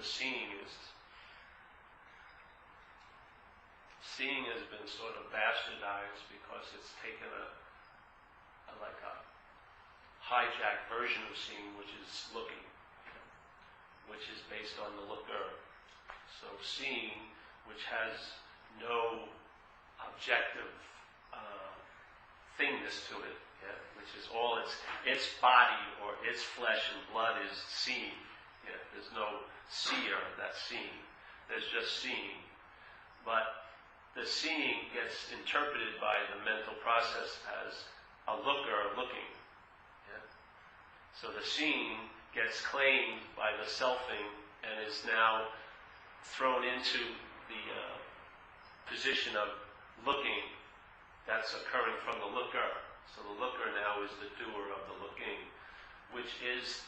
seeing has been sort of bastardized because it's taken a hijacked version of seeing, which is looking, which is based on the looker. So seeing, which has no objective thingness to it, yeah, which is all its body or its flesh and blood is seeing. Yeah, there's no seer that's seeing. There's just seeing. But the seeing gets interpreted by the mental process as a looker looking. Yeah? So the seeing gets claimed by the selfing and is now thrown into the position of looking that's occurring from the looker. So the looker now is the doer of the looking, which is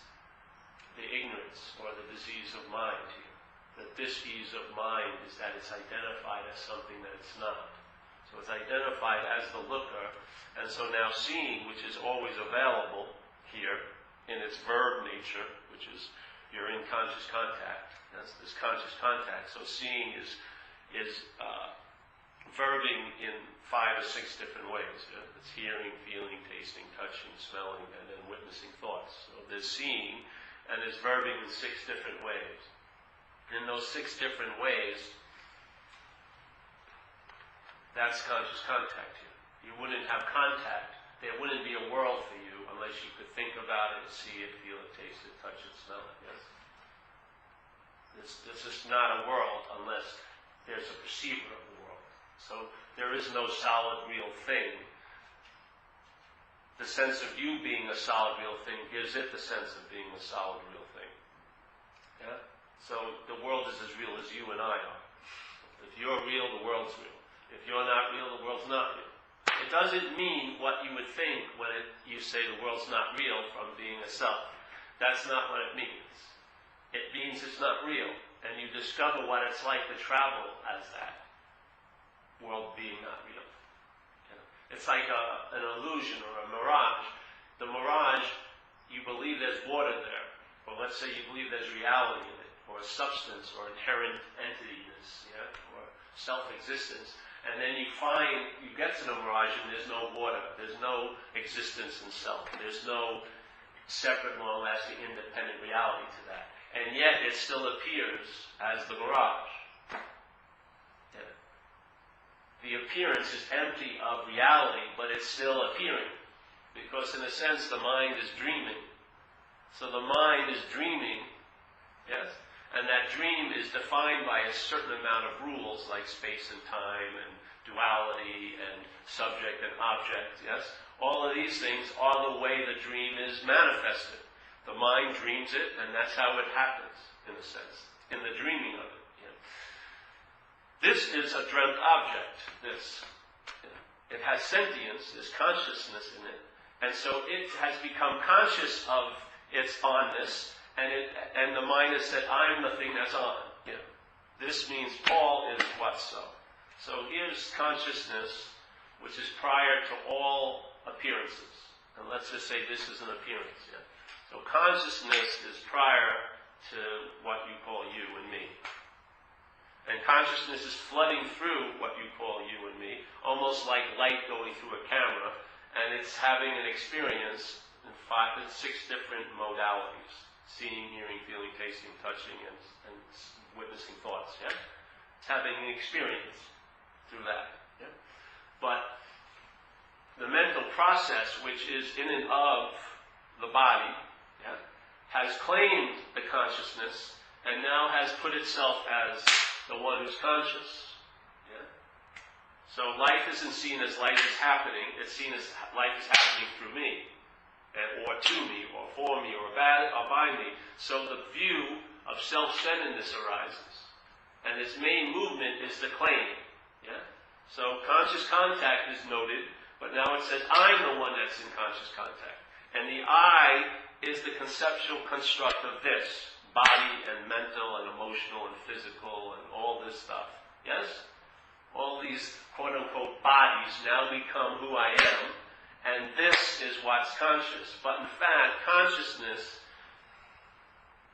the ignorance or the disease of mind here. The dis-ease of mind is that it's identified as something that it's not. So it's identified as the looker, and so now seeing, which is always available here in its verb nature, which is you're in conscious contact. That's this conscious contact. So seeing is verbing in 5 or 6 different ways. Yeah? It's hearing, feeling, tasting, touching, smelling, and then witnessing thoughts. So there's seeing, and it's verbing in 6 different ways. In those 6 different ways, that's conscious contact here. You wouldn't have contact. There wouldn't be a world for you unless you could think about it, see it, feel it, taste it, touch it, smell it. Yes? This is not a world unless there's a perceiver of the world. So there is no solid, real thing. The sense of you being a solid, real thing gives it the sense of being a solid, real thing. Yeah? So the world is as real as you and I are. If you're real, the world's real. If you're not real, the world's not real. It doesn't mean what you would think when you say the world's not real from being a self. That's not what it means. It means it's not real. And you discover what it's like to travel as that. World being not real. You know? It's like an illusion or a mirage. The mirage, you believe there's water there. Or let's say you believe there's reality in it. Or substance, or inherent entityness, yeah, or self-existence, and then you get to the mirage and there's no water, there's no existence in self, there's no separate, long-lasting, independent reality to that, and yet it still appears as the mirage. Yeah. The appearance is empty of reality, but it's still appearing, because in a sense the mind is dreaming. So the mind is dreaming, yes? And that dream is defined by a certain amount of rules like space and time and duality and subject and object, yes? All of these things are the way the dream is manifested. The mind dreams it, and that's how it happens, in a sense, in the dreaming of it. Yeah. This is a dreamt object, this. It has sentience, there's consciousness in it, and so it has become conscious of its onness, and the mind has said, I'm the thing that's on. Yeah. This means Paul is what so. So here's consciousness, which is prior to all appearances. And let's just say this is an appearance. Yeah. So consciousness is prior to what you call you and me. And consciousness is flooding through what you call you and me, almost like light going through a camera, and it's having an experience in 6 different modalities. Seeing, hearing, feeling, tasting, touching, and witnessing thoughts. Yeah? It's having an experience through that. Yeah? But the mental process, which is in and of the body, yeah, has claimed the consciousness and now has put itself as the one who's conscious. Yeah? So life isn't seen as life is happening, it's seen as life is happening through me. Or to me, or for me, or by me. So the view of self-centeredness arises. And its main movement is the claim. Yeah? So conscious contact is noted, but now it says, I'm the one that's in conscious contact. And the I is the conceptual construct of this. Body and mental and emotional and physical and all this stuff. Yes? All these quote-unquote bodies now become who I am. And this is what's conscious. But in fact, consciousness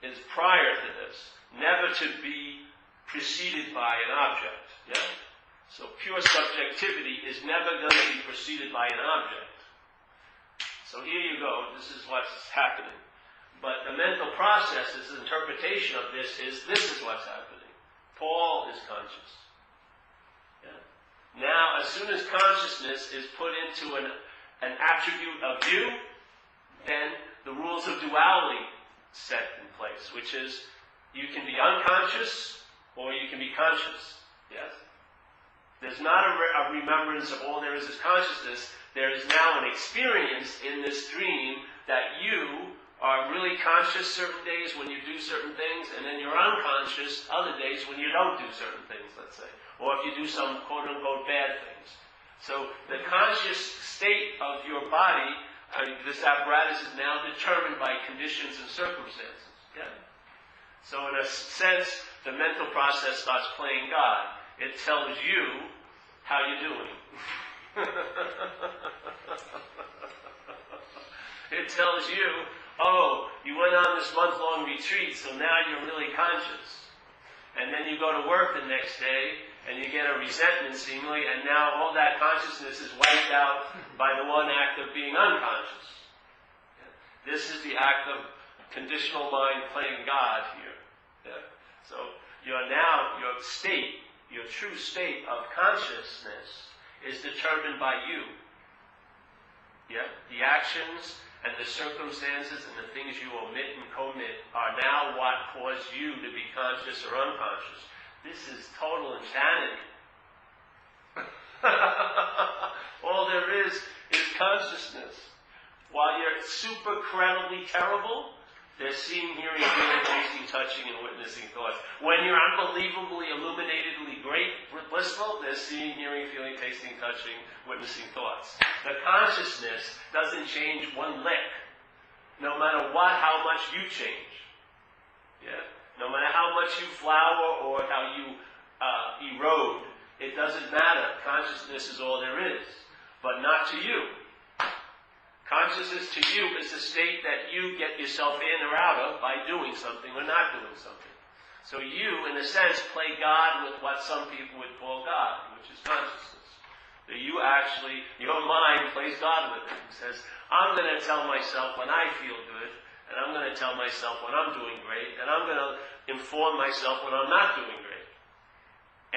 is prior to this, never to be preceded by an object. Yeah? So pure subjectivity is never going to be preceded by an object. So here you go, this is what's happening. But the mental process, his interpretation of this is what's happening. Paul is conscious. Yeah? Now, as soon as consciousness is put into an attribute of you, then the rules of duality set in place, which is you can be unconscious or you can be conscious. Yes? There's not a remembrance of all there is consciousness. There is now an experience in this dream that you are really conscious certain days when you do certain things, and then you're unconscious other days when you don't do certain things, let's say. Or if you do some quote-unquote bad things. So the conscious state of your body, this apparatus is now determined by conditions and circumstances. Yeah? So in a sense, the mental process starts playing God. It tells you how you're doing. It tells you, oh, you went on this month-long retreat, so now you're really conscious. And then you go to work the next day, and you get a resentment seemingly, and now all that consciousness is wiped out by the one act of being unconscious. This is the act of conditional mind playing God here. Yeah? So your state, your true state of consciousness is determined by you. Yeah? The actions and the circumstances and the things you omit and commit are now what cause you to be conscious or unconscious. This is total insanity. All there is consciousness. While you're super incredibly terrible, they're seeing, hearing, feeling, tasting, touching, and witnessing thoughts. When you're unbelievably, illuminatedly great, blissful, they're seeing, hearing, feeling, tasting, touching, witnessing thoughts. The consciousness doesn't change one lick, no matter how much you change. Yeah? No matter how much you flower or how you erode, it doesn't matter. Consciousness is all there is, but not to you. Consciousness to you is the state that you get yourself in or out of by doing something or not doing something. So you, in a sense, play God with what some people would call God, which is consciousness. So you actually, your mind plays God with it. It says, I'm going to tell myself when I feel good, and I'm going to tell myself when I'm doing great, and I'm going to inform myself when I'm not doing great.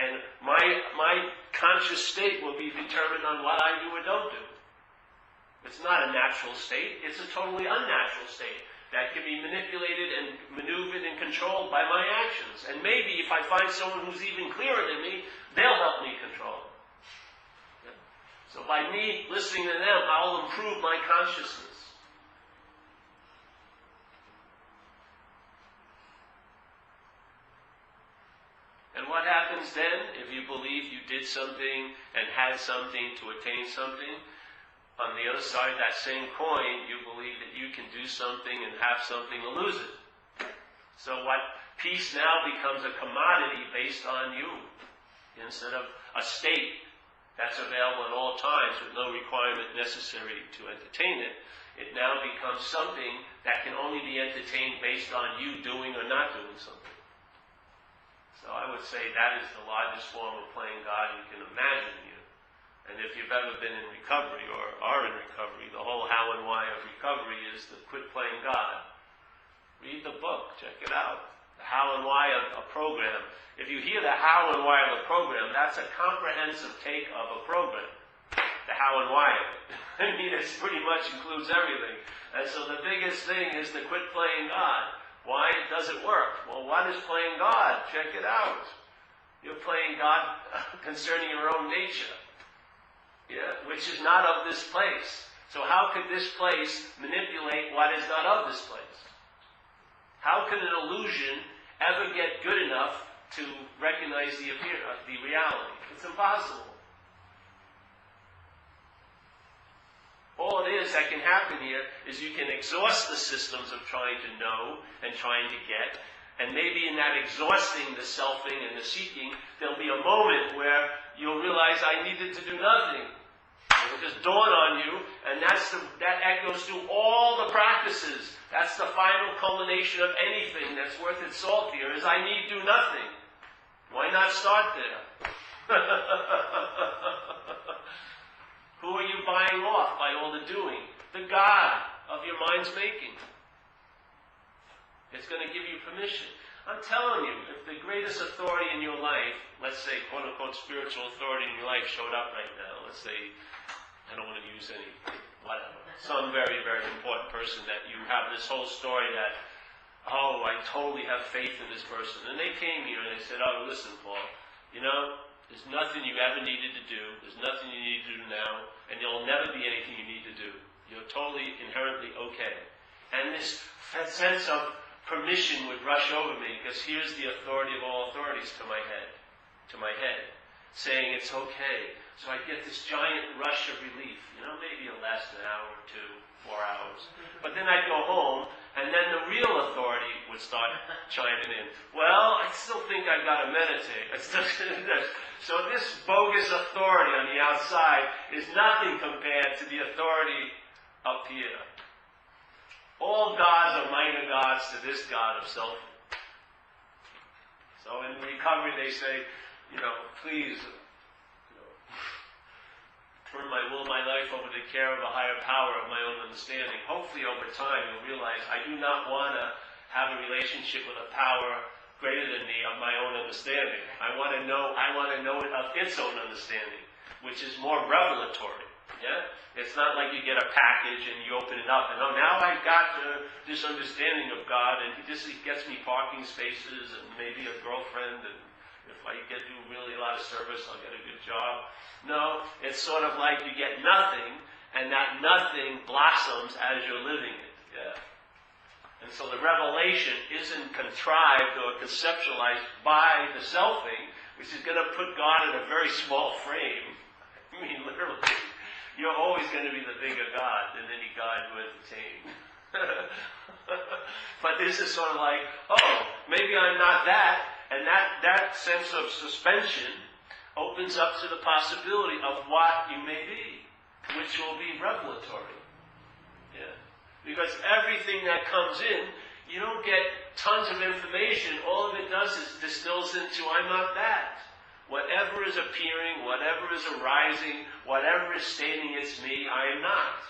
And my conscious state will be determined on what I do or don't do. It's not a natural state. It's a totally unnatural state that can be manipulated and maneuvered and controlled by my actions. And maybe if I find someone who's even clearer than me, they'll help me control it. Yeah? So by me listening to them, I'll improve my consciousness. And what happens then if you believe you did something and had something to attain something? On the other side of that same coin, you believe that you can do something and have something to lose it. So what peace now becomes a commodity based on you, instead of a state that's available at all times with no requirement necessary to entertain it. It now becomes something that can only be entertained based on you doing or not doing something. So I would say that is the largest form of playing God you can imagine here. And if you've ever been in recovery or are in recovery, the whole how and why of recovery is to quit playing God. Read the book, check it out. The how and why of a program. If you hear the how and why of a program, that's a comprehensive take of a program. The how and why of it. I mean, it pretty much includes everything. And so the biggest thing is to quit playing God. Why does it work? Well, what is playing God? Check it out. You're playing God concerning your own nature. Yeah, which is not of this place. So how could this place manipulate what is not of this place? How can an illusion ever get good enough to recognize the reality? It's impossible. All it is that can happen here is you can exhaust the systems of trying to know and trying to get, and maybe in that exhausting the selfing and the seeking, there'll be a moment where you'll realize I needed to do nothing. It'll just dawn on you, and that echoes through all the practices That's the final culmination of anything that's worth its salt here, is I need do nothing. Why not start there? Who are you buying off by all the doing? The God of your mind's making. It's going to give you permission. I'm telling you, if the greatest authority in your life, let's say, quote-unquote, spiritual authority in your life showed up right now, let's say, I don't want to use any, whatever, some very, very important person that you have this whole story that, oh, I totally have faith in this person. And they came here and they said, oh, listen, Paul, you know, there's nothing you ever needed to do. There's nothing you need to do now. And there'll never be anything you need to do. You're totally, inherently okay. And this sense of permission would rush over me, because here's the authority of all authorities to my head, saying it's okay. So I get this giant rush of relief. You know, maybe it'll last an hour or 2, 4 hours. But then I'd go home, and then the real authority would start chiming in. Well, I still think I've got to meditate. So this bogus authority on the outside is nothing compared to the authority up here. All gods are minor gods to this God of self. So in recovery they say, you know, please, turn my will, my life over to the care of a higher power of my own understanding. Hopefully over time you'll realize I do not want to have a relationship with a power greater than me of my own understanding. I want to know it of its own understanding, which is more revelatory. Yeah? It's not like you get a package and you open it up and, oh, now I've got this understanding of God, and he gets me parking spaces and maybe a girlfriend, and if I do really a lot of service, I'll get a good job. No, it's sort of like you get nothing, and that nothing blossoms as you're living it. Yeah. And so the revelation isn't contrived or conceptualized by the selfing, which is going to put God in a very small frame. I mean, literally. You're always going to be the bigger God than any God you entertain. But this is sort of like, oh, maybe I'm not that, and that sense of suspension opens up to the possibility of what you may be, which will be revelatory. Yeah. Because everything that comes in, you don't get tons of information. All of it does is distills into, I'm not that. Whatever is appearing, whatever is arising, whatever is stating it's me, I am not.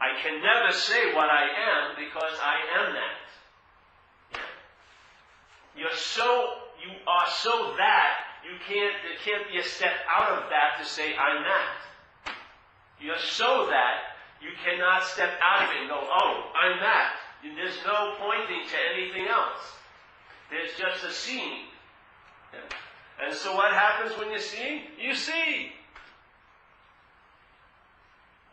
I can never say what I am because I am that. Yeah. You are so that, there can't be a step out of that to say I'm that. You're so that, you cannot step out of it and go, oh, I'm that. There's no pointing to anything else. There's just a seeing. Yeah. And so what happens when you're seeing? You see.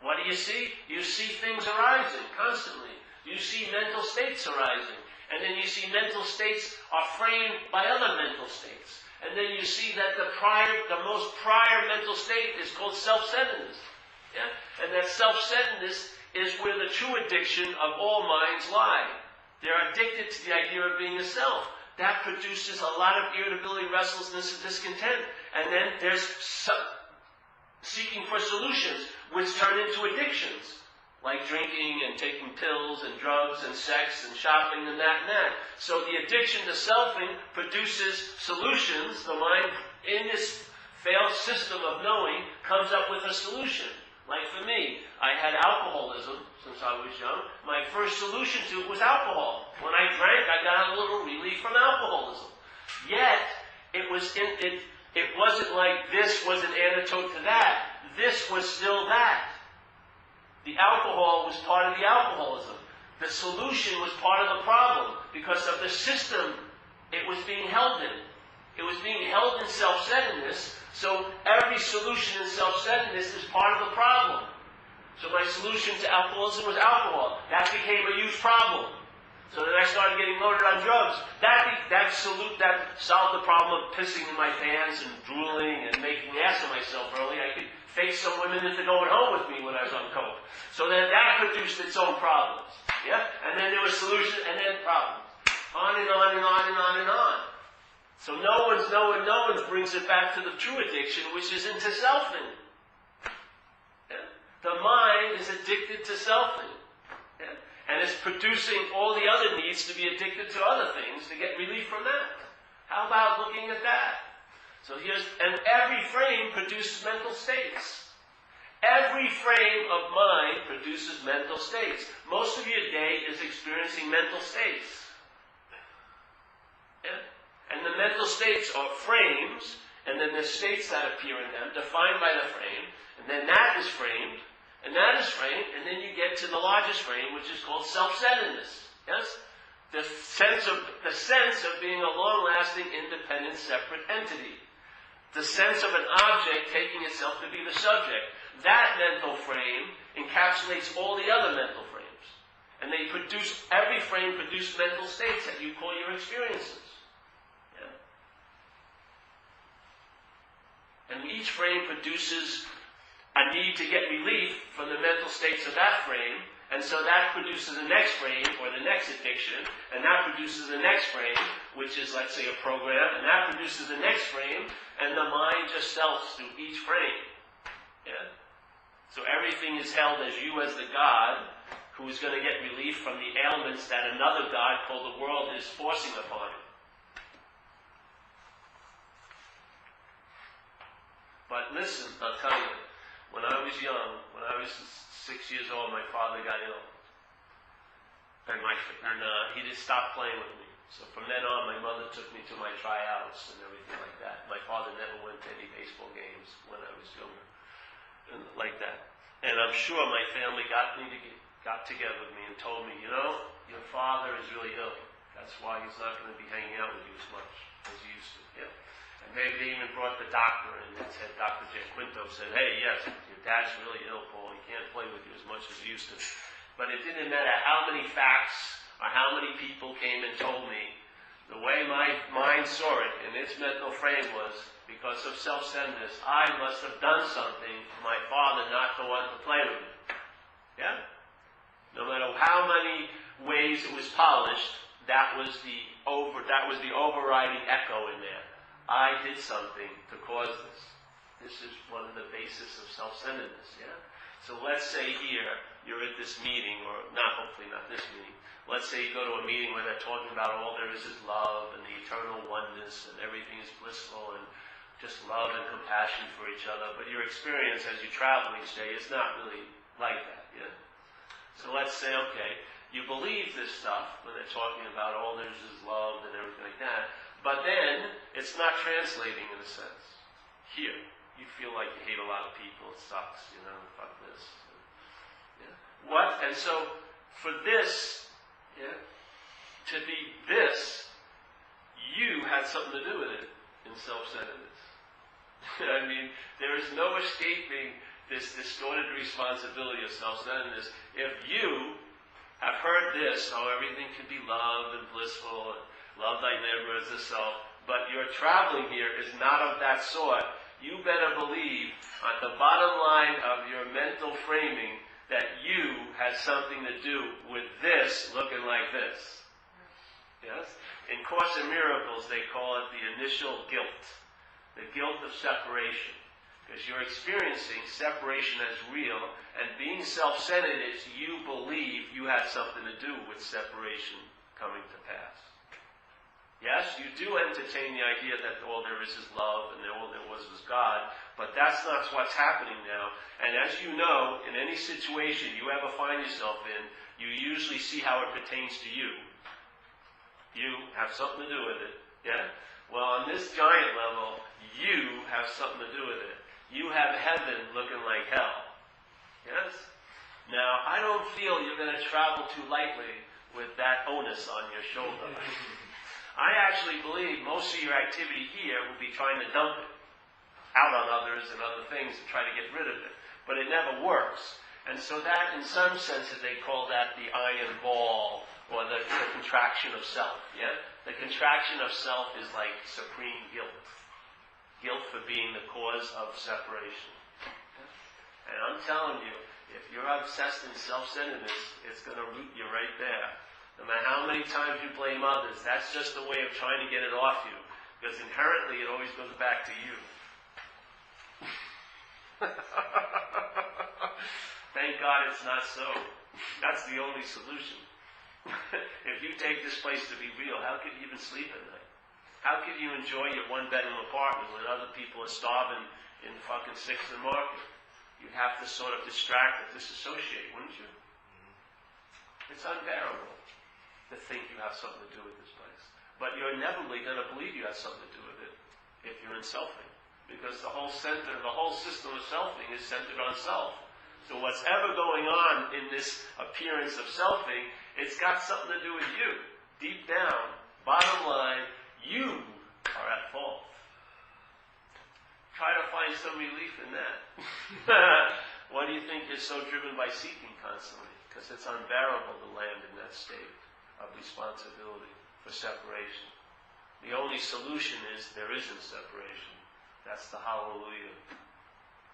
What do you see? You see things arising constantly. You see mental states arising. And then you see mental states are framed by other mental states. And then you see that the most prior mental state is called self-centeredness. Yeah? And that self-centeredness is where the true addiction of all minds lie. They're addicted to the idea of being a self. That produces a lot of irritability, restlessness, and discontent. And then there's seeking for solutions, which turn into addictions, like drinking and taking pills and drugs and sex and shopping and that and that. So the addiction to selfing produces solutions. The mind, in this failed system of knowing, comes up with a solution. Like for me, I had alcoholism since I was young. My first solution to it was alcohol. When I drank, I got a little relief from alcoholism. Yet, it wasn't like this was an antidote to that. This was still that. The alcohol was part of the alcoholism. The solution was part of the problem because of the system it was being held in. It was being held in self-centeredness. So every solution in self-centeredness is part of the problem. So my solution to alcoholism was alcohol. That became a huge problem. So then I started getting loaded on drugs. That solved the problem of pissing in my pants and drooling and making an ass of myself early. I could fake some women into going home with me when I was on coke. So then that produced its own problems. Yeah? And then there was solutions and then problems. On and on and on and on and on. So no one brings it back to the true addiction, which is into selfing. Yeah? The mind is addicted to selfing. Yeah? And it's producing all the other needs to be addicted to other things to get relief from that. How about looking at that? So and every frame produces mental states. Every frame of mind produces mental states. Most of your day is experiencing mental states. Yeah? And the mental states are frames, and then there's states that appear in them, defined by the frame, and then that is framed, and that is framed, and then you get to the largest frame, which is called self-centeredness. Yes? The sense of being a long-lasting, independent, separate entity. The sense of an object taking itself to be the subject. That mental frame encapsulates all the other mental frames. And every frame produces mental states that you call your experiences. Yeah? And each frame produces a need to get relief from the mental states of that frame, and so that produces the next frame, or the next addiction, and that produces the next frame, which is, let's say, a program, and that produces the next frame, and the mind just sells through each frame. Yeah? So everything is held as you as the God, who is going to get relief from the ailments that another God called the world is forcing upon him. But listen, I'll tell you, when I was young, when I was 6 years old, my father got ill. And he just stopped playing with me. So from then on, my mother took me to my tryouts and everything like that. My father never went to any baseball games when I was younger, and like that. And I'm sure my family got together with me and told me, your father is really ill. That's why he's not going to be hanging out with you as much as he used to. Yeah. And maybe they even brought the doctor in and said, Dr. Jaquinto said, hey, yes, your dad's really ill, Paul. He can't play with you as much as he used to. But it didn't matter how many facts or how many people came and told me. The way my mind saw it in its mental frame was, because of self-centeredness, I must have done something for my father not to want to play with me. Yeah? No matter how many ways it was polished, that was the overriding echo in there. I did something to cause this. This is one of the basis of self-centeredness, yeah? So let's say here, you're at this meeting, or hopefully not this meeting. Let's say you go to a meeting where they're talking about all there is love, and the eternal oneness, and everything is blissful, and just love and compassion for each other. But your experience as you travel each day is not really like that, yeah? So let's say, okay, you believe this stuff when they're talking about all there is love and everything like that. But then, it's not translating in a sense. Here, you feel like you hate a lot of people, it sucks, fuck this. Yeah. What? And so, for this, to be this, you had something to do with it in self-centeredness. I mean, there is no escaping this distorted responsibility of self-centeredness. If you have heard this, everything can be love and blissful, and love thy neighbor as thyself, but your traveling here is not of that sort. You better believe, on the bottom line of your mental framing, that you had something to do with this looking like this. Yes? In Course in Miracles, they call it the initial guilt. The guilt of separation. Because you're experiencing separation as real, and being self-centered is you believe you had something to do with separation coming to pass. Yes, you do entertain the idea that all there is love and all there was God, but that's not what's happening now. And as you know, in any situation you ever find yourself in, you usually see how it pertains to you. You have something to do with it. Yeah? Well, on this giant level, you have something to do with it. You have heaven looking like hell. Yes? Now, I don't feel you're going to travel too lightly with that onus on your shoulder. I actually believe most of your activity here will be trying to dump it out on others and other things and try to get rid of it. But it never works. And so that, in some senses, they call that the iron ball, or the contraction of self. Yeah? The contraction of self is like supreme guilt. Guilt for being the cause of separation. And I'm telling you, if you're obsessed in self-centeredness, it's going to root you right there. No matter how many times you blame others, that's just a way of trying to get it off you. Because inherently it always goes back to you. Thank God it's not so. That's the only solution. If you take this place to be real, how can you even sleep at night? How can you enjoy your one-bedroom apartment when other people are starving in fucking 6th and Market? You'd have to sort of distract and disassociate, wouldn't you? It's unbearable to think you have something to do with this place. But you're inevitably going to believe you have something to do with it if you're in selfing. Because the whole system of selfing is centered on self. So what's ever going on in this appearance of selfing, it's got something to do with you. Deep down, bottom line, you are at fault. Try to find some relief in that. Why do you think you're so driven by seeking constantly? Because it's unbearable to land in that state of responsibility for separation. The only solution is there isn't separation. That's the hallelujah.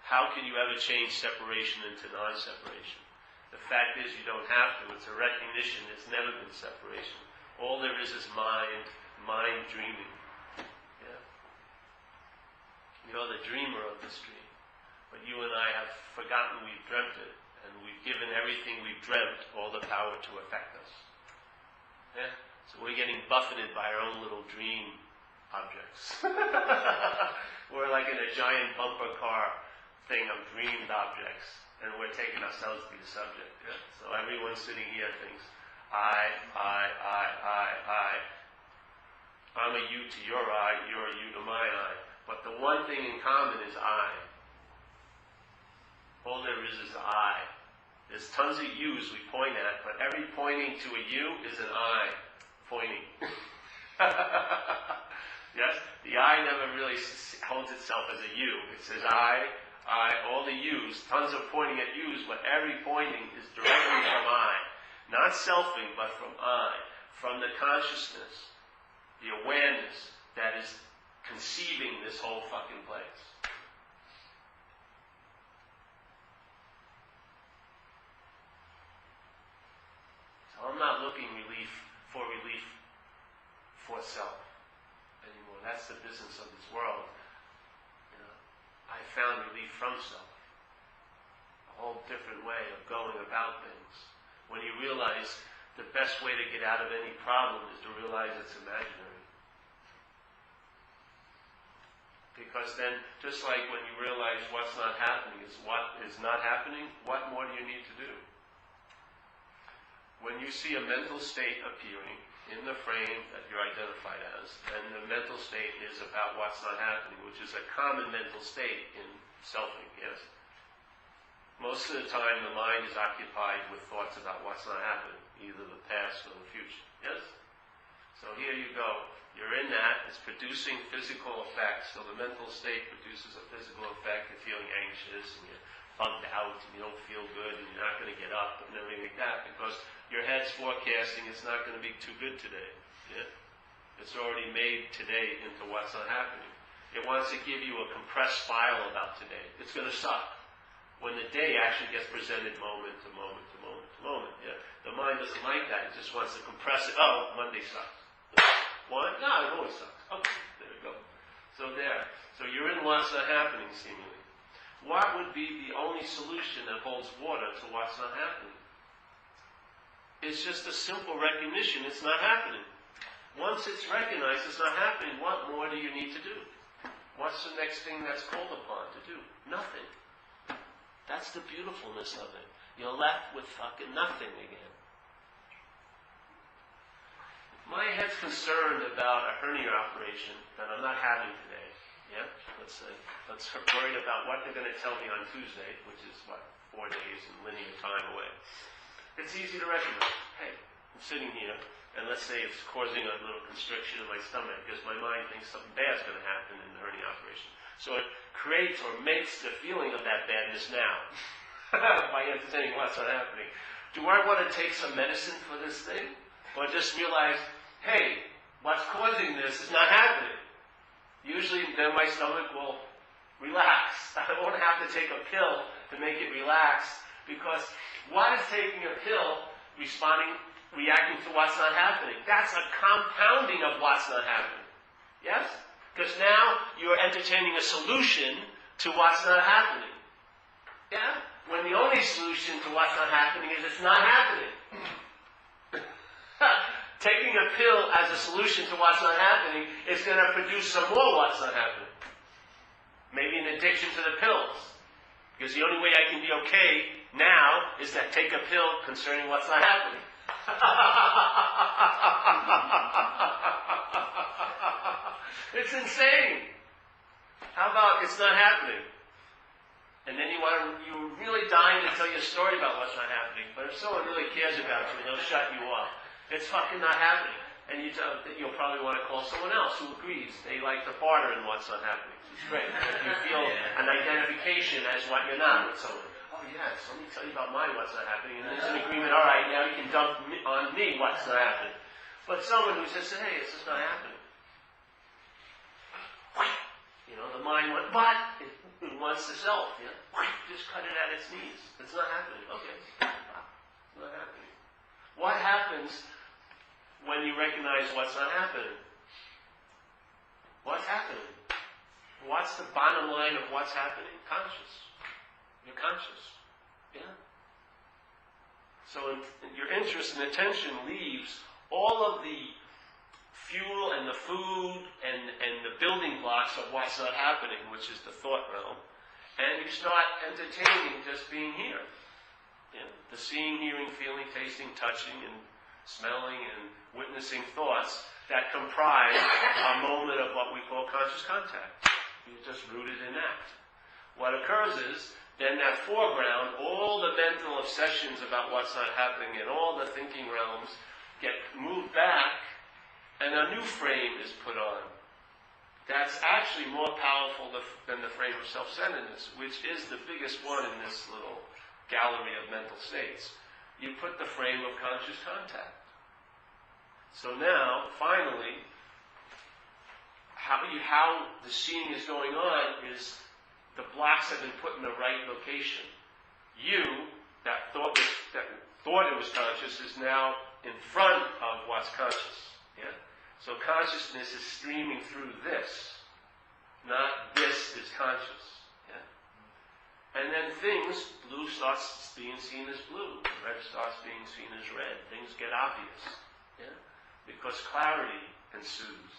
How can you ever change separation into non-separation? The fact is you don't have to. It's a recognition there's never been separation. All there is mind dreaming. Yeah. You're the dreamer of this dream. But you and I have forgotten we've dreamt it. And we've given everything we've dreamt all the power to affect us. Yeah? So we're getting buffeted by our own little dream objects. We're like in a giant bumper car thing of dreamed objects. And we're taking ourselves to be the subject. Yeah? So everyone sitting here thinks, I'm a you to your I, you're a you to my I. But the one thing in common is I. All there is I. There's tons of yous we point at, but every pointing to a you is an I pointing. Yes? The I never really holds itself as a you. It says I, all the yous, tons of pointing at yous, but every pointing is directly from I. Not selfing, but from I. From the consciousness, the awareness that is conceiving this whole fucking place. So I'm not looking for self anymore. That's the business of this world. I found relief from self. A whole different way of going about things. When you realize the best way to get out of any problem is to realize it's imaginary. Because then, just like when you realize what's not happening is what is not happening, what more do you need to do? When you see a mental state appearing in the frame that you're identified as, and the mental state is about what's not happening, which is a common mental state in selfing, yes? Most of the time the mind is occupied with thoughts about what's not happening, either the past or the future, yes? So here you go. You're in that, it's producing physical effects, so the mental state produces a physical effect. You're feeling anxious, and you're bummed out, and you don't feel good, and you're not going to get up, and everything like that, because your head's forecasting it's not going to be too good today. Yeah? It's already made today into what's not happening. It wants to give you a compressed file about today. It's going to suck. When the day actually gets presented moment to moment to moment to moment. Yeah? The mind doesn't like that. It just wants to compress it. Oh, Monday sucks. What? No, it always sucks. Okay, there we go. So there. So you're in what's not happening, seemingly. What would be the only solution that holds water to what's not happening? It's just a simple recognition it's not happening. Once it's recognized it's not happening, what more do you need to do? What's the next thing that's called upon to do? Nothing. That's the beautifulness of it. You're left with fucking nothing again. My head's concerned about a hernia operation that I'm not having today. Yeah? Let's worried about what they're going to tell me on Tuesday, which is, 4 days in linear time away. It's easy to recognize. Hey, I'm sitting here, and let's say it's causing a little constriction in my stomach because my mind thinks something bad's going to happen in the hernia operation. So it creates or makes the feeling of that badness now by entertaining what's not happening. Do I want to take some medicine for this thing? Or just realize, hey, what's causing this is not happening. Usually then my stomach will relax. I won't have to take a pill to make it relax, because what is taking a pill reacting to what's not happening? That's a compounding of what's not happening. Yes? Because now you're entertaining a solution to what's not happening. Yeah? When the only solution to what's not happening is it's not happening. Taking a pill as a solution to what's not happening is going to produce some more what's not happening. Maybe an addiction to the pills. Because the only way I can be okay now is to take a pill concerning what's not happening. It's insane. How about it's not happening? And then you're really dying to tell your story about what's not happening. But if someone really cares about you, they'll shut you off. It's fucking not happening. And you'll probably want to call someone else who agrees. They like to barter in what's not happening. It's great. If you feel an identification as what you're not with someone. Oh yes, let me tell you about my what's not happening. And there's an agreement, all right, now you can dump on me what's not happening. But someone who says, hey, it's just not happening. The mind went, but it wants the self. Just cut it at its knees. It's not happening. Okay. It's not happening. What happens when you recognize what's not happening? What's happening? What's the bottom line of what's happening? Conscious. You're conscious. Yeah? So your interest and attention leaves all of the fuel and the food and the building blocks of what's not happening, which is the thought realm, and you start entertaining just being here. Yeah? The seeing, hearing, feeling, tasting, touching, and smelling and witnessing thoughts that comprise a moment of what we call conscious contact. You're just rooted in that. What occurs is, then that foreground, all the mental obsessions about what's not happening and all the thinking realms get moved back, and a new frame is put on. That's actually more powerful than the frame of self-centeredness, which is the biggest one in this little gallery of mental states. You put the frame of conscious contact. So now, finally, how the seeing is going on is the blocks have been put in the right location. You, that thought it was conscious, is now in front of what's conscious. Yeah? So consciousness is streaming through this, not this is conscious. Yeah? And then blue starts being seen as blue, red starts being seen as red. Things get obvious. Yeah? Because clarity ensues.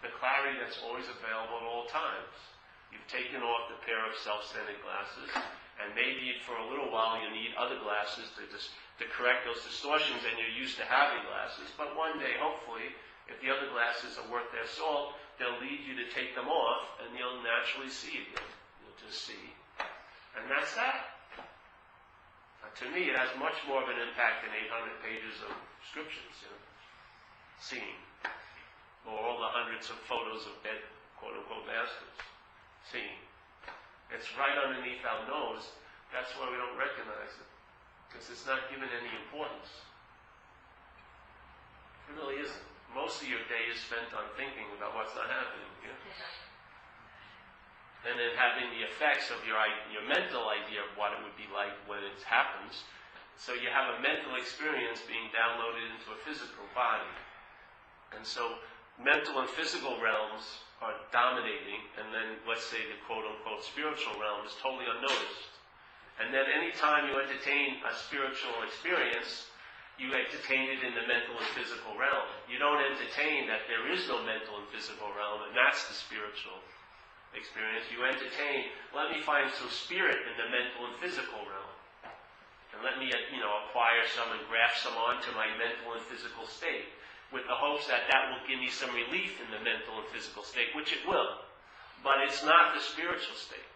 The clarity that's always available at all times. You've taken off the pair of self-centered glasses, and maybe for a little while you need other glasses to correct those distortions, and you're used to having glasses. But one day, hopefully, if the other glasses are worth their salt, they'll lead you to take them off, and you'll naturally see again. You'll just see. And that's that. To me, it has much more of an impact than 800 pages of scriptures, seeing. Or all the hundreds of photos of dead, quote-unquote, masters. Seeing. It's right underneath our nose. That's why we don't recognize it. Because it's not given any importance. It really isn't. Most of your day is spent on thinking about what's not happening. Yeah? And then having the effects of your mental idea of what it would be like when it happens. So you have a mental experience being downloaded into a physical body. And so mental and physical realms are dominating, and then, let's say, the quote-unquote spiritual realm is totally unnoticed. And then any time you entertain a spiritual experience, you entertain it in the mental and physical realm. You don't entertain that there is no mental and physical realm, and that's the spiritual experience. You entertain, let me find some spirit in the mental and physical realm. And let me, acquire some and graft some onto my mental and physical state, with the hopes that will give me some relief in the mental and physical state, which it will. But it's not the spiritual state.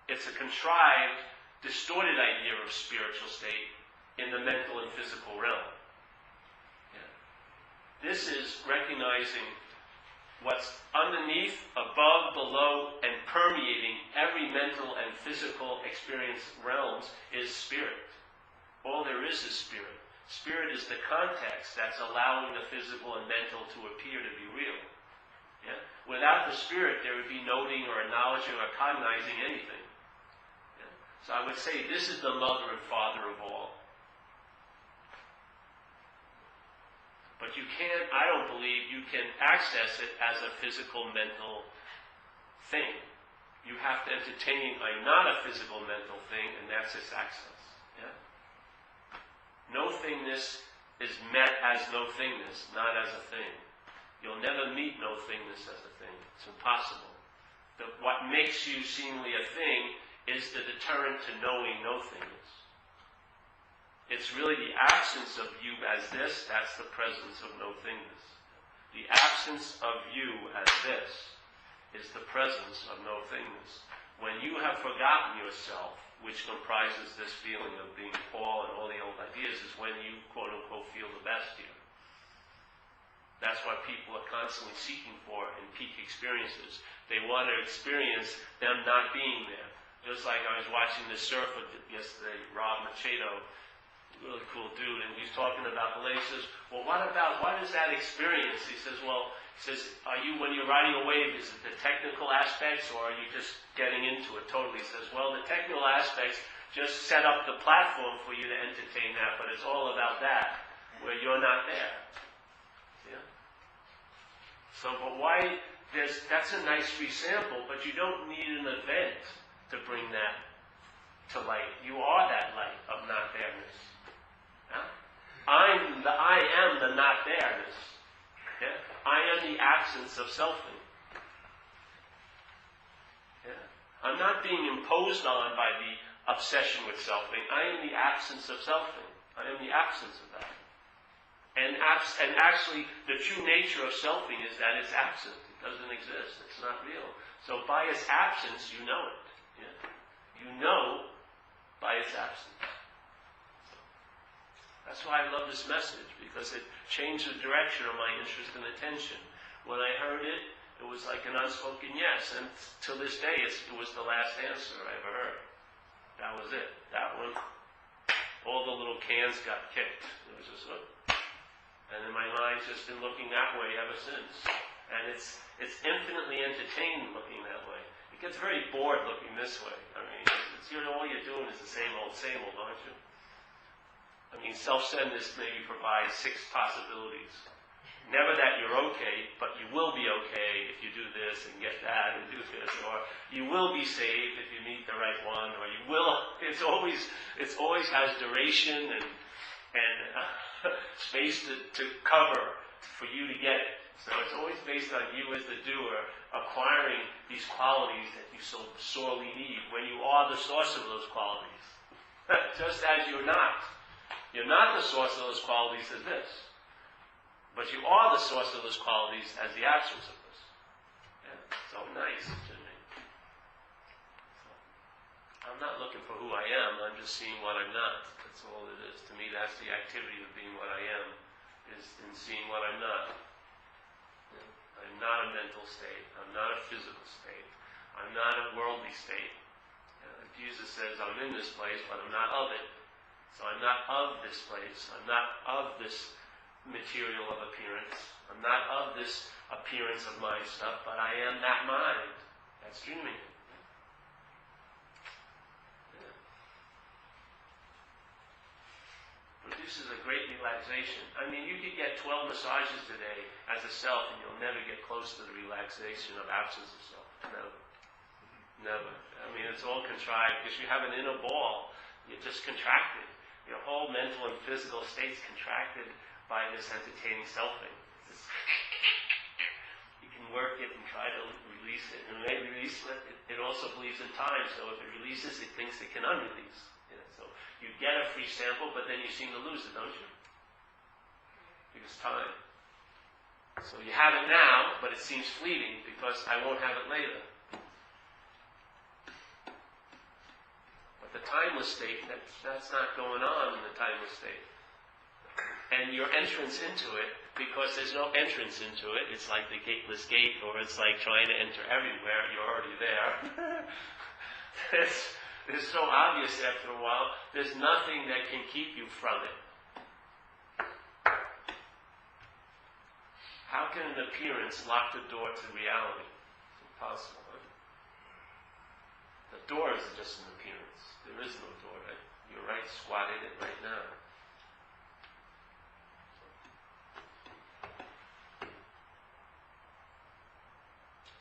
It's a contrived, distorted idea of spiritual state in the mental and physical realm. Yeah. This is recognizing what's underneath, above, below, and permeating every mental and physical experience realms is spirit. All there is spirit. Spirit is the context that's allowing the physical and mental to appear to be real. Yeah? Without the spirit, there would be noting or acknowledging or cognizing anything. Yeah? So I would say this is the mother and father of all. But I don't believe you can access it as a physical, mental thing. you have to entertain I'm not a physical mental thing, and that's its access. Yeah? No thingness is met as no thingness, not as a thing. You'll never meet no thingness as a thing. It's impossible. What makes you seemingly a thing is the deterrent to knowing no thingness. It's really the absence of you as this, that's the presence of no thingness. The absence of you as this is the presence of no thingness. When you have forgotten yourself, which comprises this feeling of being Paul and all the old ideas, is when you, quote-unquote, feel the best here. That's what people are constantly seeking for in peak experiences. They want to experience them not being there. Just like I was watching this surfer yesterday, Rob Machado, really cool dude, and he's talking about the lake. He says, well, what is that experience? He says, are you, when you're riding a wave, is it the technical aspects, or are you just getting into it totally? He says, well, the technical aspects just set up the platform for you to entertain that, but it's all about that, where you're not there. Yeah? So, but why, that's a nice free sample, but you don't need an event to bring that to light. You are that light of not there-ness. Yeah? I am the not there-ness. Yeah? I am the absence of selfing. Yeah? I'm not being imposed on by the obsession with selfing. I am the absence of selfing. I am the absence of that. And actually, the true nature of selfing is that it's absent. It doesn't exist. It's not real. So by its absence, you know it. Yeah? You know by its absence. That's why I love this message, because it changed the direction of my interest and attention. When I heard it, it was like an unspoken yes, and to this day, it was the last answer I ever heard. That was it. That one, all the little cans got kicked. It was just like, and in my mind's just been looking that way ever since. And it's infinitely entertaining looking that way. It gets very bored looking this way. I mean, all you're doing is the same old, aren't you? I mean, self-centeredness maybe provides 6 possibilities. Never that you're okay, but you will be okay if you do this and get that and do this, or you will be saved if you meet the right one, or you will. It always has duration and space to cover for you to get it. So it's always based on you as the doer acquiring these qualities that you so sorely need when you are the source of those qualities. Just as you're not. You're not the source of those qualities as this. But you are the source of those qualities as the absence of this. Yeah, so nice to me. So, I'm not looking for who I am, I'm just seeing what I'm not. That's all it is. To me, that's the activity of being what I am, is in seeing what I'm not. Yeah. I'm not a mental state. I'm not a physical state. I'm not a worldly state. Jesus says, I'm in this place, but I'm not of it. So I'm not of this place. I'm not of this material of appearance. I'm not of this appearance of mind stuff, but I am that mind that's dreaming. Yeah. Produces a great relaxation. I mean, you could get 12 massages today as a self, and you'll never get close to the relaxation of absence of self. Never. Never. I mean, it's all contrived because you have an inner ball. You're just contracted. Your whole mental and physical state's contracted by this entertaining selfing. You can work it and try to release it. And when it releases it also believes in time. So if it releases, it thinks it can unrelease. Yeah, so you get a free sample, but then you seem to lose it, don't you? Because time. So you have it now, but it seems fleeting because I won't have it later. The timeless state, that's not going on in the timeless state. And your entrance into it, because there's no entrance into it, it's like the gateless gate, or it's like trying to enter everywhere, you're already there. It's so obvious after a while, there's nothing that can keep you from it. How can an appearance lock the door to reality? It's impossible. The door is just an appearance. There is no door, right? You're right, squatting it right now.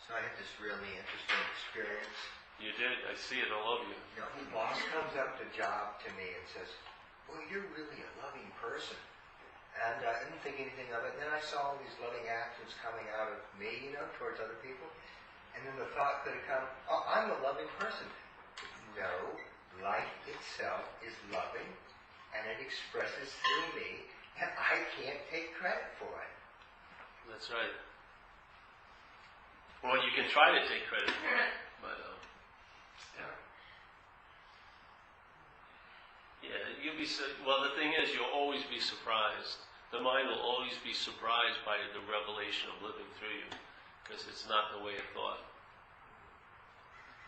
So I had this really interesting experience. You did. I see it all over you. You know, the boss comes up to job to me and says, "Well, you're really a loving person." And I didn't think anything of it. And then I saw all these loving actions coming out of me, you know, towards other people. And then the thought could have come, "Oh, I'm a loving person." No, life itself is loving, and it expresses through me, and I can't take credit for it. That's right. Well, you can try to take credit for it, but well, the thing is, you'll always be surprised. The mind will always be surprised by the revelation of living through you, because it's not the way it thought.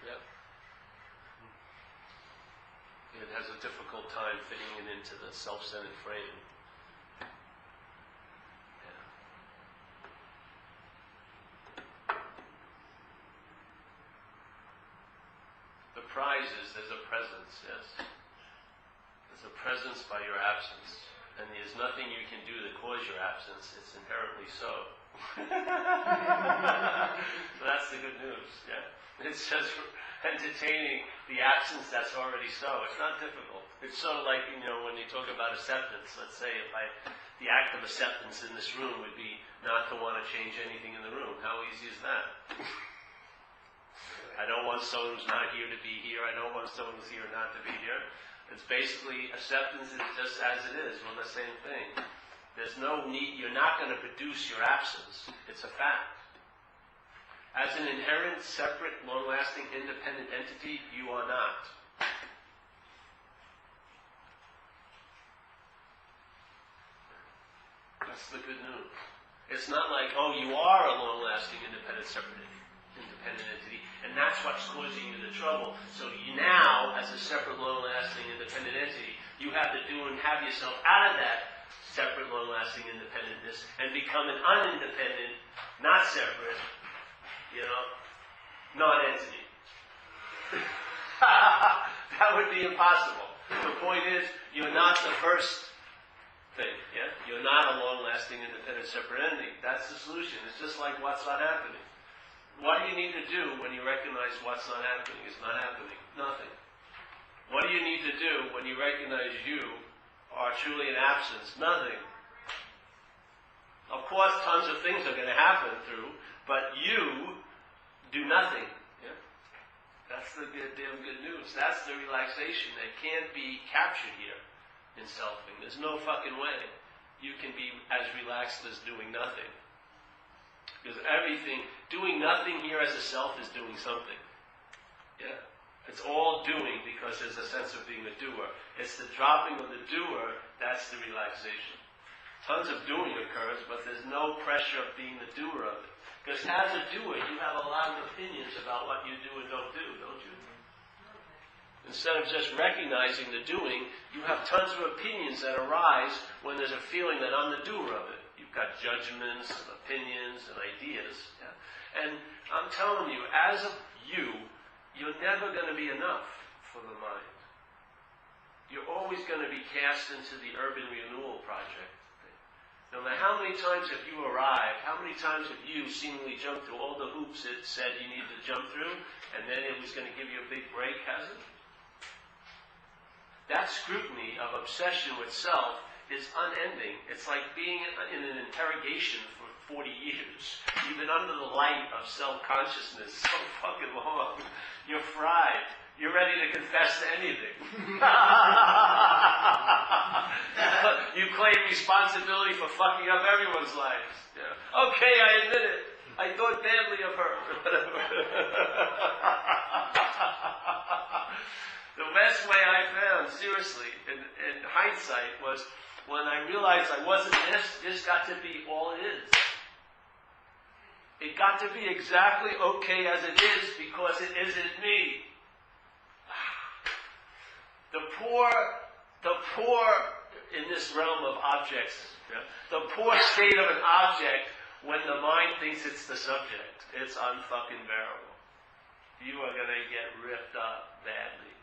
Yep. It has a difficult time fitting it into the self-centered frame. The prize is there's a presence, yes. There's a presence by your absence. And there's nothing you can do to cause your absence. It's inherently so. So that's the good news, yeah. It's just entertaining the absence that's already so. It's not difficult. It's sort of like, you know, when you talk about acceptance, let's say the act of acceptance in this room would be not to want to change anything in the room. How easy is that? I don't want someone who's not here to be here. I don't want someone who's here not to be here. It's basically, acceptance is just as it is. Well, the same thing. There's no need, you're not going to produce your absence. It's a fact. As an inherent, separate, long-lasting, independent entity, you are not. That's the good news. It's not like, oh, you are a long-lasting, independent, separate entity, and that's what's causing you the trouble. So you now, as a separate, long-lasting, independent entity, you have to do and have yourself out of that separate, long-lasting independentness and become an unindependent, not separate, non-entity. That would be impossible. The point is, you're not the first thing, yeah? You're not a long-lasting, independent, separate entity. That's the solution. It's just like what's not happening. What do you need to do when you recognize what's not happening is not happening? Nothing. What do you need to do when you recognize you are truly an absence? Nothing. Of course, tons of things are going to happen through, but you do nothing. Yeah? That's the damn good news. That's the relaxation that can't be captured here in selfing. There's no fucking way you can be as relaxed as doing nothing. Because doing nothing here as a self is doing something. Yeah? It's all doing because there's a sense of being a doer. It's the dropping of the doer, that's the relaxation. Tons of doing occurs, but there's no pressure of being the doer of it. Because as a doer, you have a lot of opinions about what you do and don't do, don't you? Instead of just recognizing the doing, you have tons of opinions that arise when there's a feeling that I'm the doer of it. You've got judgments and opinions and ideas. Yeah? And I'm telling you, as of you're never going to be enough for the mind. You're always going to be cast into the urban renewal project. No matter how many times have you arrived, how many times have you seemingly jumped through all the hoops it said you needed to jump through, and then it was going to give you a big break, hasn't it? That scrutiny of obsession with self is unending. It's like being in an interrogation for 40 years. You've been under the light of self-consciousness so fucking long. You're fried. You're ready to confess to anything. You claim responsibility for fucking up everyone's lives. Yeah. Okay, I admit it. I thought badly of her. The best way I found, seriously, in hindsight, was when I realized I wasn't this got to be all it is. It got to be exactly okay as it is because it isn't me. The poor in this realm of objects, yeah, the poor state of an object when the mind thinks it's the subject, it's unfucking bearable. You are going to get ripped up badly.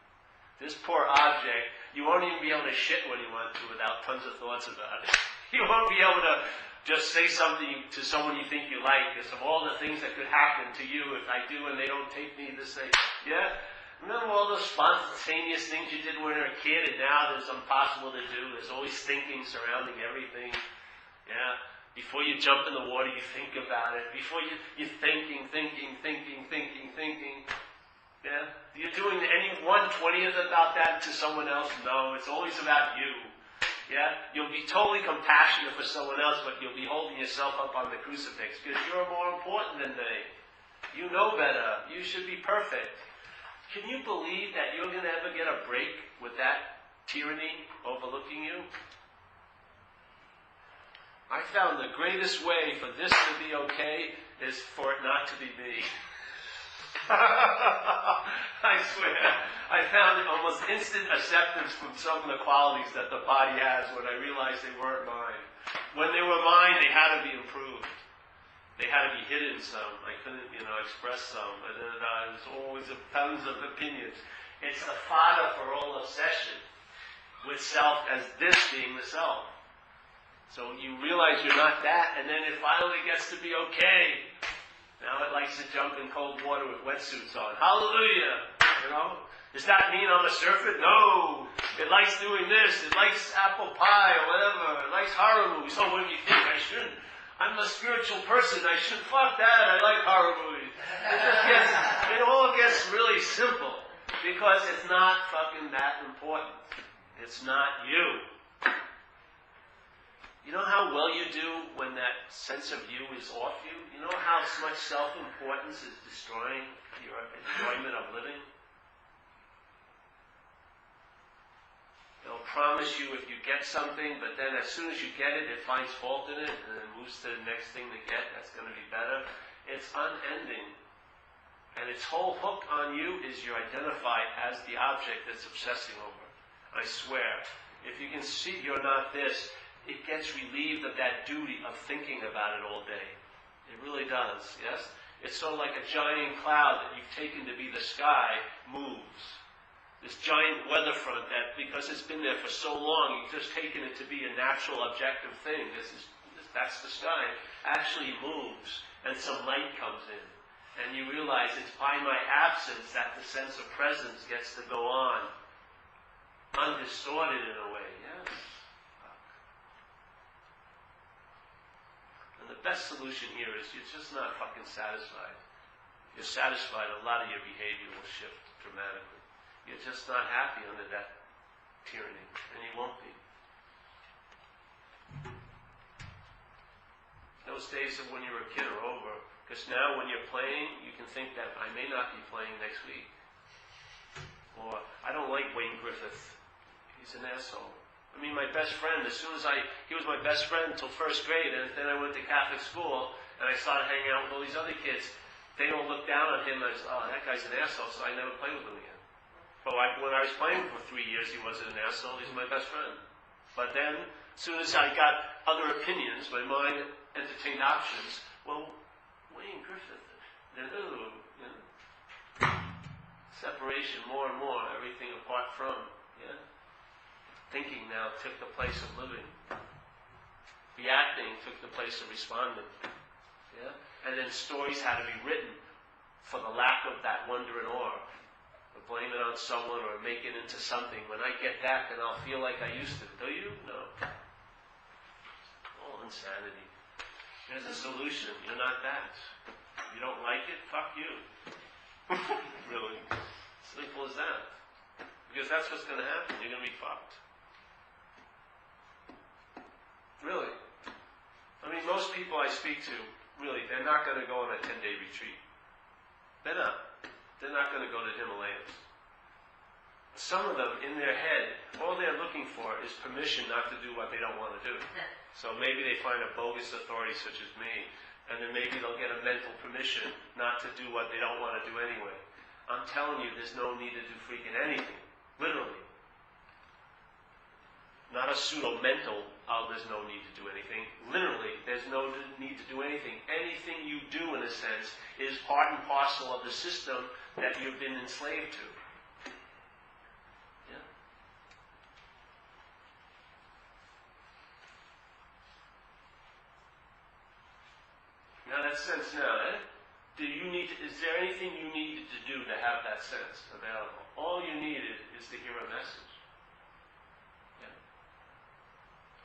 This poor object, you won't even be able to shit when you want to without tons of thoughts about it. You won't be able to just say something to someone you think you like, because of all the things that could happen to you if I do and they don't take me to say, yeah? Remember all those spontaneous things you did when you were a kid and now there's impossible to do? There's always thinking surrounding everything. Yeah? Before you jump in the water, you think about it. Before you're thinking. Yeah? You're doing any 1/20th about that to someone else? No, it's always about you. Yeah? You'll be totally compassionate for someone else, but you'll be holding yourself up on the crucifix because you're more important than they. You know better. You should be perfect. Can you believe that you're going to ever get a break with that tyranny overlooking you? I found the greatest way for this to be okay is for it not to be me. I swear. I found almost instant acceptance from some of the qualities that the body has when I realized they weren't mine. When they were mine, they had to be improved. They had to be hidden some. I couldn't, express some. And then there was always tons of opinions. It's the fodder for all obsession with self as this being the self. So you realize you're not that, and then it finally gets to be okay. Now it likes to jump in cold water with wetsuits on. Hallelujah! Does that mean I'm a surfer? No! It likes doing this. It likes apple pie or whatever. It likes horror movies. Oh, what do you think? I shouldn't. I'm a spiritual person. I should fuck that. I like horror movies. It all gets really simple because it's not fucking that important. It's not you. You know how well you do when that sense of you is off you? You know how much self-importance is destroying your enjoyment of living? They'll promise you if you get something, but then as soon as you get it, it finds fault in it, and then moves to the next thing to get that's going to be better. It's unending. And its whole hook on you is you're identified as the object that's obsessing over. I swear. If you can see you're not this, it gets relieved of that duty of thinking about it all day. It really does, yes? It's sort of like a giant cloud that you've taken to be the sky moves. This giant weather front that, because it's been there for so long, you've just taken it to be a natural, objective thing. That's the sky. Actually moves, and some light comes in. And you realize it's by my absence that the sense of presence gets to go on. Undistorted in a way, yes? And the best solution here is you're just not fucking satisfied. If you're satisfied, a lot of your behavior will shift dramatically. You're just not happy under that tyranny, and you won't be. Those days of when you were a kid are over, because now when you're playing, you can think that I may not be playing next week. Or, I don't like Wayne Griffith. He's an asshole. I mean, my best friend, he was my best friend until first grade, and then I went to Catholic school, and I started hanging out with all these other kids. They don't look down on him as, oh, that guy's an asshole, so I never played with him again. But when I was playing for 3 years, he wasn't an asshole, he's my best friend. But then, as soon as I got other opinions, my mind entertained options, well, Wayne Griffith, separation more and more, everything apart from, yeah? Thinking now took the place of living. Reacting took the place of responding. Yeah? And then stories had to be written for the lack of that wonder and awe. Or blame it on someone or make it into something. When I get that, then I'll feel like I used to. Do you? No. All insanity. There's a solution. You're not that. You don't like it? Fuck you. Really. Simple as that. Because that's what's going to happen. You're going to be fucked. Really. I mean, most people I speak to, really, they're not going to go on a 10-day retreat. They're not. They're not going to go to the Himalayas. Some of them, in their head, all they're looking for is permission not to do what they don't want to do. So maybe they find a bogus authority such as me, and then maybe they'll get a mental permission not to do what they don't want to do anyway. I'm telling you, there's no need to do freaking anything. Literally. Not a pseudo-mental, there's no need to do anything. Literally, there's no need to do anything. Anything you do, in a sense, is part and parcel of the system that you've been enslaved to. Yeah? sense now, is there anything you needed to do to have that sense available? All you needed is to hear a message. Yeah.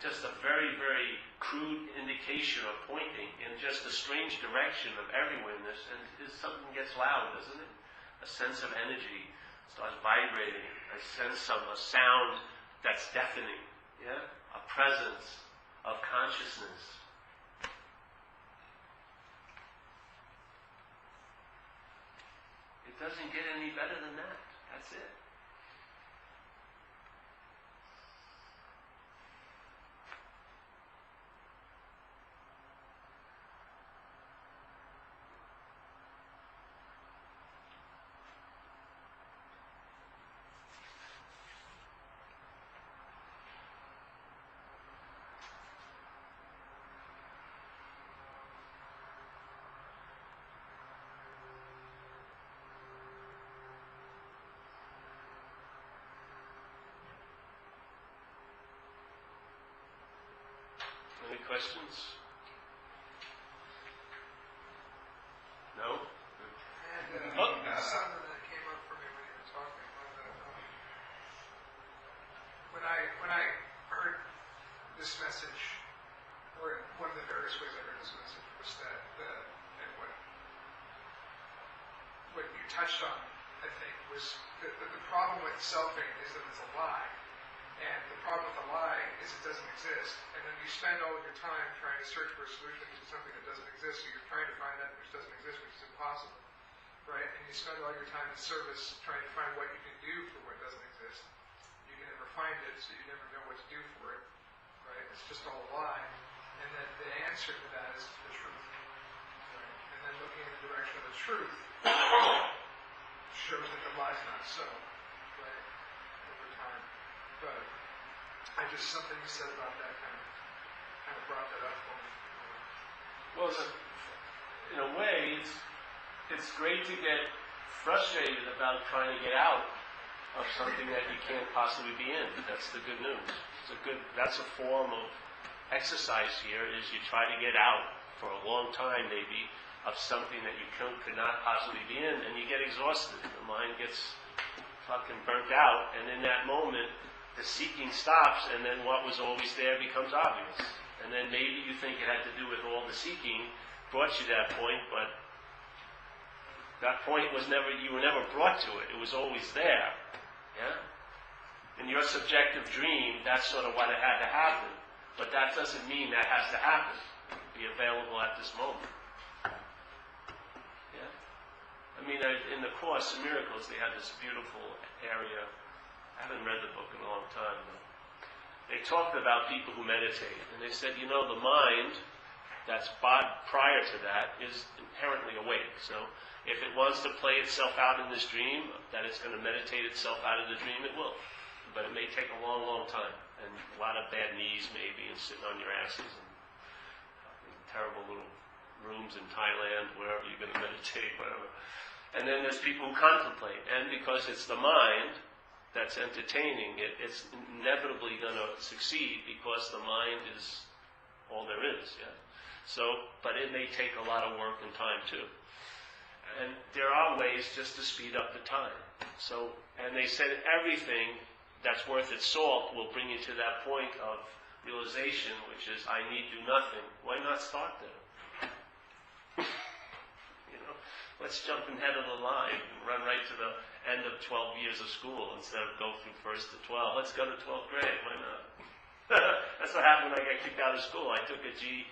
Just a very, very crude indication or pointing in just a strange direction of everywhereness, and something gets loud, doesn't it? A sense of energy starts vibrating, a sense of a sound that's deafening, yeah? A presence of consciousness. It doesn't get any better than that. That's it. Any questions? No? And something that came up for me when you were talking was that when I heard this message, or one of the various ways I heard this message, was that and what you touched on, I think, was the problem with self-hate is that it's a lie. And the problem with the lie is it doesn't exist. And then you spend all of your time trying to search for a solution to something that doesn't exist. So you're trying to find that which doesn't exist, which is impossible. Right? And you spend all your time in service trying to find what you can do for what doesn't exist. You can never find it, so you never know what to do for it. Right? It's just all a lie. And then the answer to that is the truth. Right? And then looking in the direction of the truth shows that the lie's not so. Right? Over time. But something you said about that kind of brought that up for me. Well, in a way, it's great to get frustrated about trying to get out of something that you can't possibly be in. That's the good news. That's a form of exercise here, is you try to get out for a long time maybe of something that you could not possibly be in, and you get exhausted. The mind gets fucking burnt out, and in that moment, the seeking stops, and then what was always there becomes obvious. And then maybe you think it had to do with all the seeking brought you to that point, but that point you were never brought to it. It was always there. Yeah? In your subjective dream, that's sort of what it had to happen. But that doesn't mean that has to happen. Be available at this moment. Yeah? I mean, in the Course in Miracles, they had this beautiful area. I haven't read the book in a long time, but they talked about people who meditate, and they said, the mind that's prior to that is inherently awake. So if it wants to play itself out in this dream, that it's going to meditate itself out of the dream, it will. But it may take a long, long time, and a lot of bad knees maybe, and sitting on your asses, and terrible little rooms in Thailand, wherever you're going to meditate, whatever. And then there's people who contemplate, and because it's the mind that's entertaining it, it's inevitably going to succeed because the mind is all there is. Yeah. So, but it may take a lot of work and time too. And there are ways just to speed up the time. So, and they said everything that's worth its salt will bring you to that point of realization, which is, I need do nothing. Why not start there? Let's jump ahead of the line and run right to the end of 12 years of school instead of go through first to 12. Let's go to 12th grade. Why not? That's what happened when I got kicked out of school. I took a GED,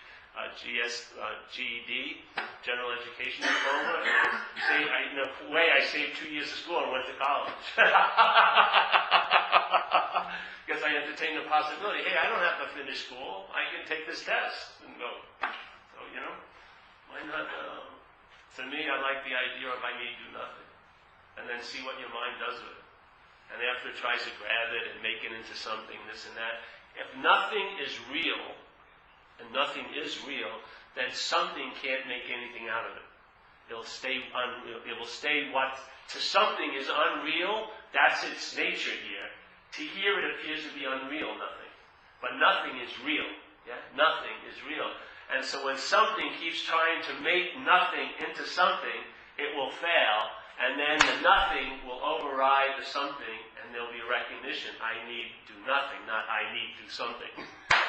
General Education Diploma. In a way, I saved 2 years of school and went to college. Because I entertained the possibility, hey, I don't have to finish school. I can take this test and go. So, why not? To me, I like the idea of I need do nothing. And then see what your mind does with it. And after it tries to grab it and make it into something, this and that. If nothing is real, and nothing is real, then something can't make anything out of it. It'll stay unreal. It will stay what to something is unreal, that's its nature here. To here it appears to be unreal, nothing. But nothing is real. Yeah? Nothing is real. And so when something keeps trying to make nothing into something, it will fail, and then the nothing will override the something, and there'll be a recognition. I need do nothing, not I need do something.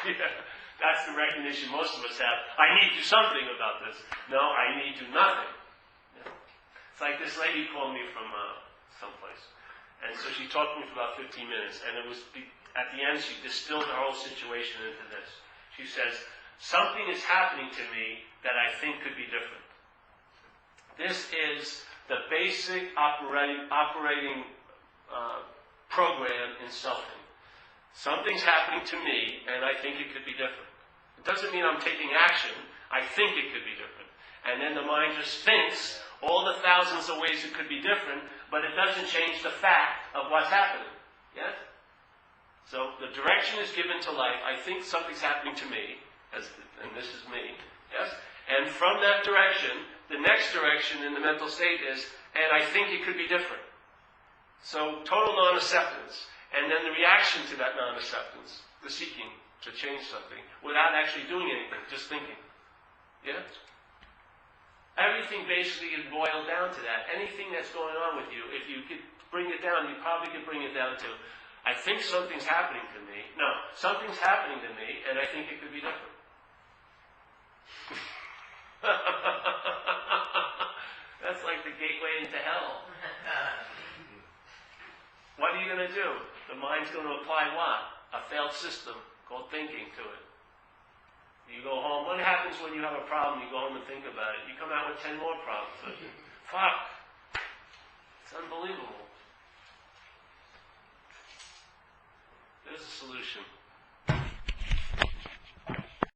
Yeah, that's the recognition most of us have. I need do something about this. No, I need do nothing. Yeah. It's like this lady called me from someplace, and so she talked to me for about 15 minutes, and it was at the end she distilled her whole situation into this. She says, something is happening to me that I think could be different. This is the basic operating program in selfing. Something's happening to me, and I think it could be different. It doesn't mean I'm taking action. I think it could be different. And then the mind just thinks all the thousands of ways it could be different, but it doesn't change the fact of what's happening. Yes? So the direction is given to life. I think something's happening to me, and this is me. Yes? And from that direction, the next direction in the mental state is, and I think it could be different. So total non-acceptance, and then the reaction to that non-acceptance, the seeking to change something, without actually doing anything, just thinking. Yeah? Everything basically is boiled down to that. Anything that's going on with you, if you could bring it down, you probably could bring it down to, I think something's happening to me. No, something's happening to me, and I think it could be different. That's like the gateway into hell. What are you going to do? The mind's going to apply what? A failed system called thinking to it. You go home. What happens when you have a problem? You go home and think about it. You come out with 10 more problems. Fuck. It's unbelievable. There's a solution.